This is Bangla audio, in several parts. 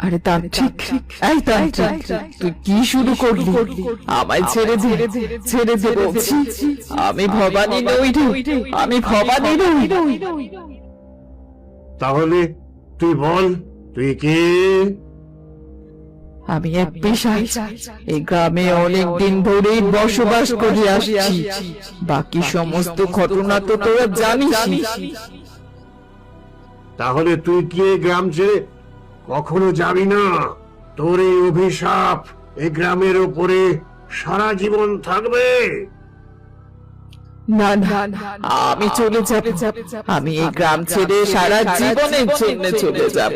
আরে তান্ত্রিক, এই তান্ত্রিক, তুই কি শুরু করলি? আমায় ছেড়ে দে, ছেড়ে দে বলছি। আমি ভবানী নই রে, আমি ভবানী নই। তাহলে তুই বল, তুই কে? আমি এক পিশাচ, এই গ্রামে অনেক দিন ধরেই বসবাস করে আসছি। বাকি সমস্ত ঘটনা তো তোরা জানিস। তাহলে তুই কি এই গ্রাম ছেড়ে কখনো যাবি না? তোর এই অভিশাপ এই গ্রামের উপরে সারা জীবন থাকবে। না না, আমি চলে যাব। আমি এই গ্রাম ছেড়ে সারা জীবনের জন্য চলে যাব।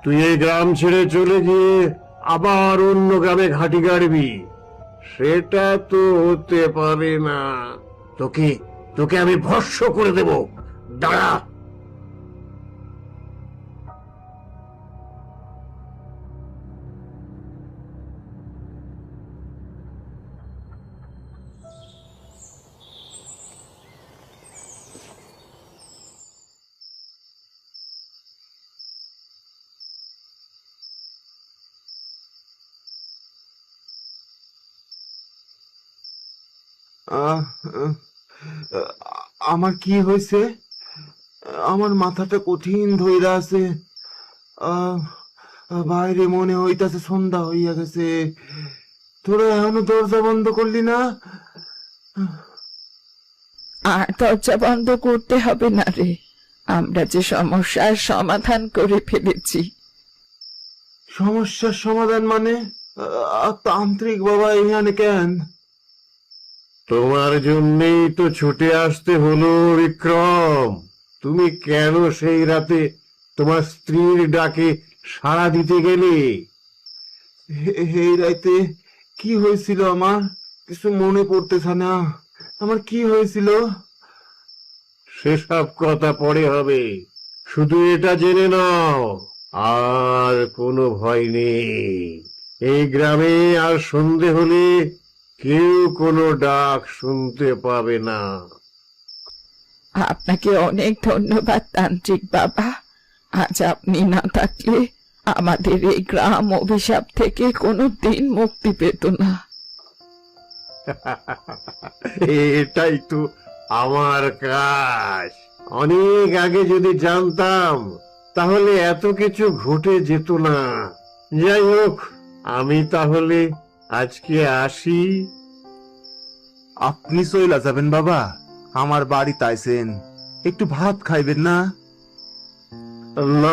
তুই এই গ্রাম ছেড়ে চলে গিয়ে আবার অন্য গ্রামে ঘাঁটি গাড়বি, সেটা তো হতে পারে না। তোকে তোকে আমি ভস্ম করে দেব। দাঁড়া। আহ, আহ, আমার কি হয়েছে? আমার মাথাটা কঠিন ধইরা আছে। আহ, বাইরে মনে হইতাছে সন্ধ্যা হইয়া গেছে। তোরা এখনো দরজা বন্ধ করলি না? আর দরজা বন্ধ করতে হবে না রে, আমরা যে সমস্যার সমাধান করে ফেলেছি। সমস্যার সমাধান মানে? তান্ত্রিক বাবা এখানে কেন? তোমার জন্যই তো ছুটে আসতে হলো বিক্রম। তুমি কেন সেই রাতে তোমার স্ত্রীর ডাকে সাড়া দিতে গেলে? এই রাইতে কি হয়েছিল আমার? কিছু মনে পড়তেছে না। আমার কি হয়েছিল? সেসব কথা পরে হবে, শুধু এটা জেনে নাও, আর কোনো ভয় নেই। এই গ্রামে আর সন্ধে হলে কেউ কোনো ডাক শুনতে পাবে না। আপনাকে অনেক ধন্যবাদ তান্ত্রিক বাবা। আজ আপনি না থাকলে আমাদের এই গ্রাম অভিশাপ থেকে কোনো দিন মুক্তি পেত না। এটাই তো আমার কাজ। অনেক আগে যদি জানতাম তাহলে এত কিছু ঘটে যেত না। যাই হোক, আমি তাহলে আজকে আসি। আপনি চইলা যাবেন বাবা? আমার বাড়িতে আইছেন, একটু ভাত খাইবেন না? না,